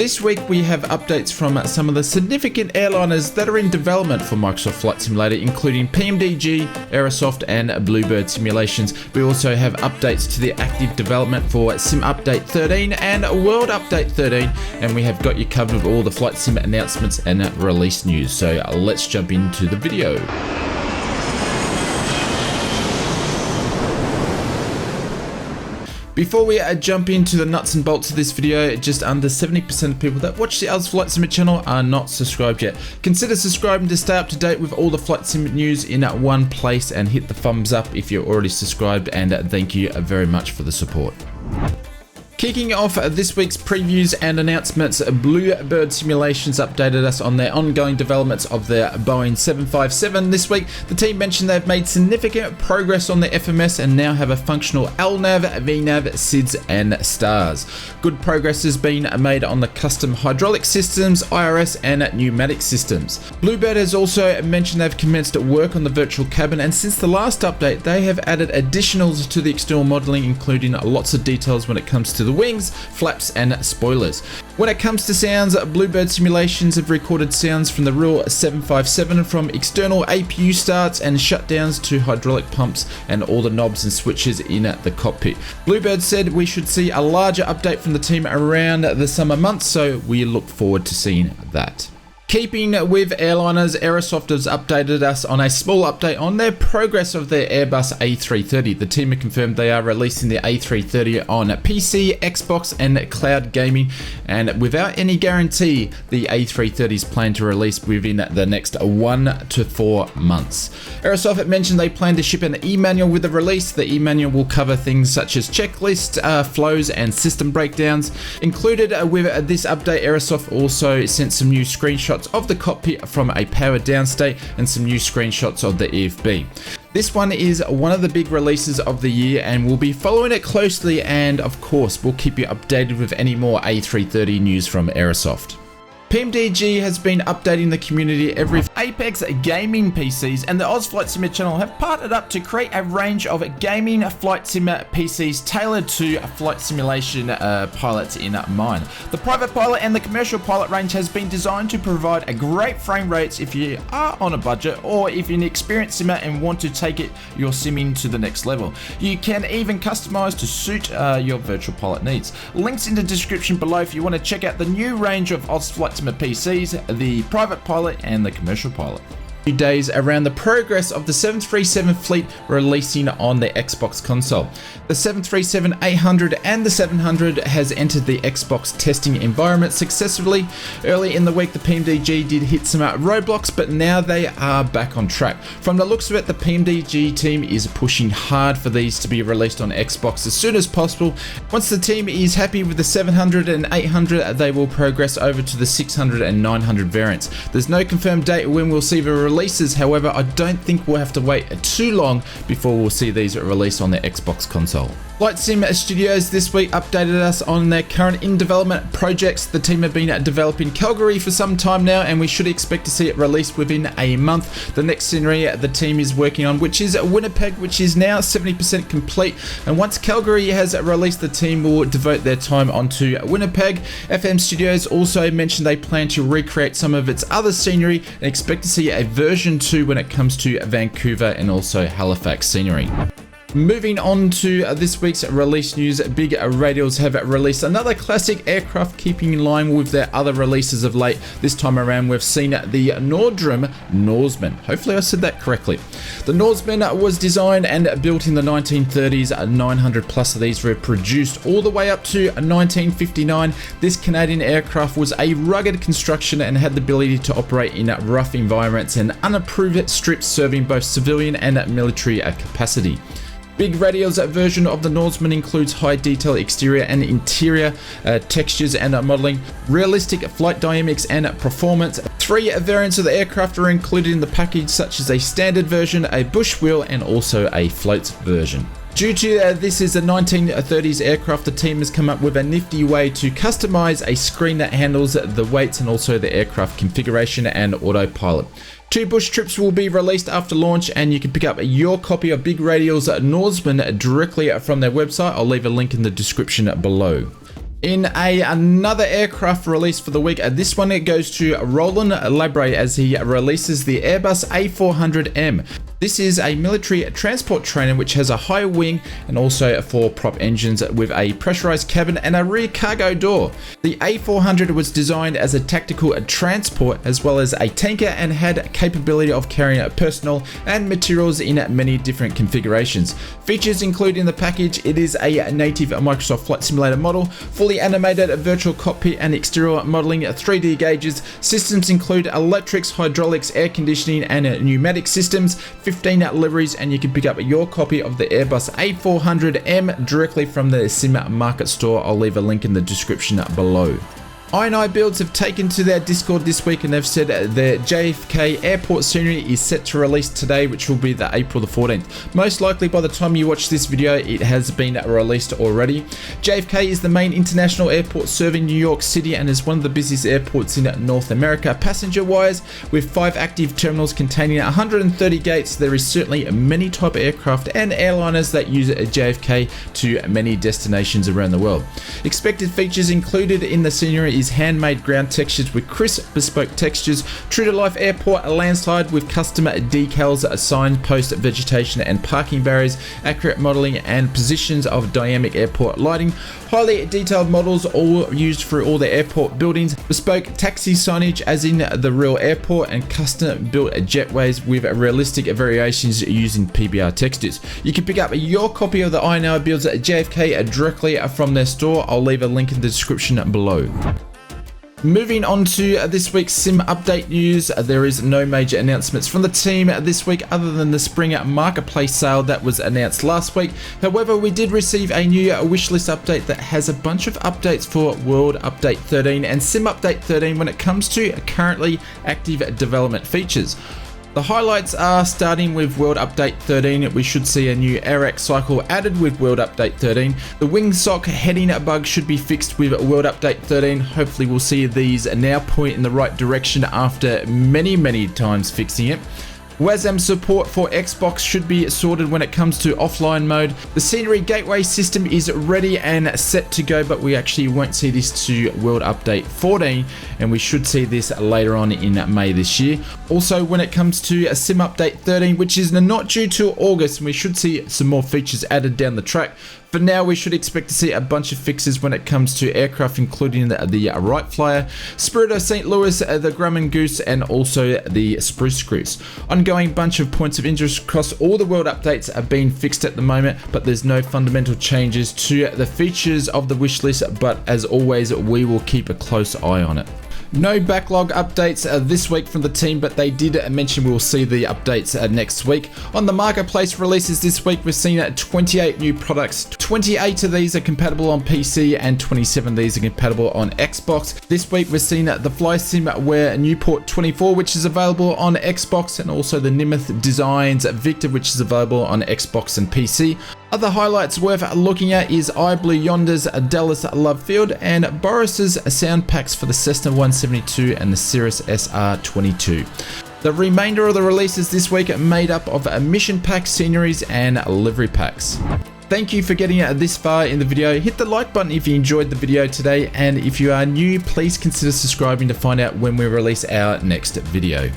This week we have updates from some of the significant airliners that are in development for Microsoft Flight Simulator, including PMDG, Aerosoft and Bluebird simulations. We also have updates to the active development for Sim Update 13 and World Update 13, and we have got you covered with all the Flight Sim announcements and release news. So let's jump into the video. Before we jump into the nuts and bolts of this video, just under 70% of people that watch the Oz Flight Sim channel are not subscribed yet. Consider subscribing to stay up to date with all the Flight Sim news in one place, and hit the thumbs up if you're already subscribed, and thank you very much for the support. Kicking off this week's previews and announcements, Bluebird Simulations updated us on their ongoing developments of their Boeing 757 this week. The team mentioned they've made significant progress on the FMS and now have a functional LNAV, VNAV, SIDS and stars. Good progress has been made on the custom hydraulic systems, IRS and pneumatic systems. Bluebird has also mentioned they've commenced work on the virtual cabin, and since the last update they have added additionals to the external modelling, including lots of details when it comes to the wings, flaps and spoilers. When it comes to sounds, Bluebird Simulations have recorded sounds from the real 757, from external APU starts and shutdowns to hydraulic pumps and all the knobs and switches in the cockpit. Bluebird said we should see a larger update from the team around the summer months, so we look forward to seeing that. Keeping with airliners, Aerosoft has updated us on a small update on their progress of their Airbus A330. The team have confirmed they are releasing the A330 on PC, Xbox and cloud gaming, and without any guarantee, the A330 is planned to release within the next 1 to 4 months. Aerosoft mentioned they plan to ship an e-manual with the release. The e-manual will cover things such as checklists, flows and system breakdowns. Included with this update, Aerosoft also sent some new screenshots of the cockpit from a powered down state and some new screenshots of the EFB. This one is one of the big releases of the year, and we'll be following it closely, and of course we'll keep you updated with any more A330 news from Aerosoft. PMDG has been updating the community every Apex gaming PCs, and the Oz Flight Sim channel have partnered up to create a range of gaming flight sim PCs tailored to flight simulation pilots in mind. The private pilot and the commercial pilot range has been designed to provide a great frame rates if you are on a budget, or if you're an experienced simmer and want to take your simming to the next level. You can even customize to suit your virtual pilot needs. Links in the description below if you want to check out the new range of Oz Flight Sim PCs, the private pilot and the commercial pilot. Few days around the progress of the 737 fleet releasing on the Xbox console. The 737-800 and the 700 has entered the Xbox testing environment successfully. Early in the week the PMDG did hit some roadblocks, but now they are back on track. From the looks of it, the PMDG team is pushing hard for these to be released on Xbox as soon as possible. Once the team is happy with the 700 and 800, they will progress over to the 600 and 900 variants. There's no confirmed date when we'll see the releases, however I don't think we'll have to wait too long before we'll see these released on the Xbox console. Flight Sim Studios this week updated us on their current in development projects. The team have been developing Calgary for some time now, and we should expect to see it released within a month. The next scenery the team is working on, which is Winnipeg, which is now 70% complete, and once Calgary has released, the team will devote their time onto Winnipeg. FM Studios also mentioned they plan to recreate some of its other scenery and expect to see a version 2 when it comes to Vancouver and also Halifax scenery. Moving on to this week's release news, Big Radials have released another classic aircraft, keeping in line with their other releases of late. This time around we've seen the Nordrum Norseman. Hopefully I said that correctly. The Norseman was designed and built in the 1930s. 900 plus of these were produced all the way up to 1959. This Canadian aircraft was a rugged construction and had the ability to operate in rough environments and unapproved strips, serving both civilian and military capacity. Big Radial's version of the Norseman includes high detail exterior and interior textures and modelling, realistic flight dynamics and performance. 3 variants of the aircraft are included in the package, such as a standard version, a bush wheel and also a float version. Due to this is a 1930s aircraft, the team has come up with a nifty way to customize a screen that handles the weights and also the aircraft configuration and autopilot. 2 bush trips will be released after launch, and you can pick up your copy of Big Radial's Norseman directly from their website. I'll leave a link in the description below. In another aircraft release for the week, this one it goes to Roland Labre as he releases the Airbus A400M. This is a military transport trainer which has a high wing and also 4 prop engines with a pressurized cabin and a rear cargo door. The A400 was designed as a tactical transport as well as a tanker and had capability of carrying personnel and materials in many different configurations. Features included in the package: it is a native Microsoft Flight Simulator model, fully animated virtual cockpit and exterior modeling, 3D gauges. Systems include electrics, hydraulics, air conditioning and pneumatic systems, 15 liveries, and you can pick up your copy of the Airbus A400M directly from the Sim Market store. I'll leave a link in the description below. I&I Builds have taken to their Discord this week and they've said the JFK airport scenery is set to release today, which will be the April the 14th. Most likely by the time you watch this video, it has been released already. JFK is the main international airport serving New York City and is one of the busiest airports in North America passenger-wise. With 5 active terminals containing 130 gates, there is certainly many type of aircraft and airliners that use JFK to many destinations around the world. Expected features included in the scenery is handmade ground textures with crisp bespoke textures, true to life airport landslide with custom decals, signpost, vegetation and parking barriers, accurate modeling and positions of dynamic airport lighting, highly detailed models all used through all the airport buildings, bespoke taxi signage as in the real airport, and custom built jetways with realistic variations using PBR textures. You can pick up your copy of the I&I Builds JFK directly from their store. I'll leave a link in the description below. Moving on to this week's sim update news, there is no major announcements from the team this week other than the spring marketplace sale that was announced last week. However, we did receive a new wishlist update that has a bunch of updates for World Update 13 and Sim Update 13 when it comes to currently active development features. The highlights are starting with World Update 13. We should see a new AirX cycle added with World Update 13. The wingsock heading bug should be fixed with World Update 13. Hopefully we'll see these now point in the right direction after many times fixing it. WASM support for Xbox should be sorted when it comes to offline mode. The scenery gateway system is ready and set to go, but we actually won't see this to World Update 14, and we should see this later on in May this year. Also, when it comes to a Sim Update 13, which is not due till August, and we should see some more features added down the track. For now, we should expect to see a bunch of fixes when it comes to aircraft, including the Wright Flyer, Spirit of St. Louis, the Grumman Goose, and also the Spruce Goose. Ongoing bunch of points of interest across all the world updates are being fixed at the moment, but there's no fundamental changes to the features of the wish list, but as always, we will keep a close eye on it. No backlog updates this week from the team, but they did mention we'll see the updates next week. On the marketplace releases this week, we've seen 28 new products. 28 of these are compatible on PC and 27 of these are compatible on Xbox. This week we've seen the FlySimWare Newport 24, which is available on Xbox, and also the Nimeth Designs Victor, which is available on Xbox and PC. Other highlights worth looking at is iBlue Yonder's Dallas Love Field and Boris's sound packs for the Cessna 172 and the Cirrus SR22. The remainder of the releases this week are made up of mission packs, sceneries and livery packs. Thank you for getting this far in the video. Hit the like button if you enjoyed the video today, and if you are new, please consider subscribing to find out when we release our next video.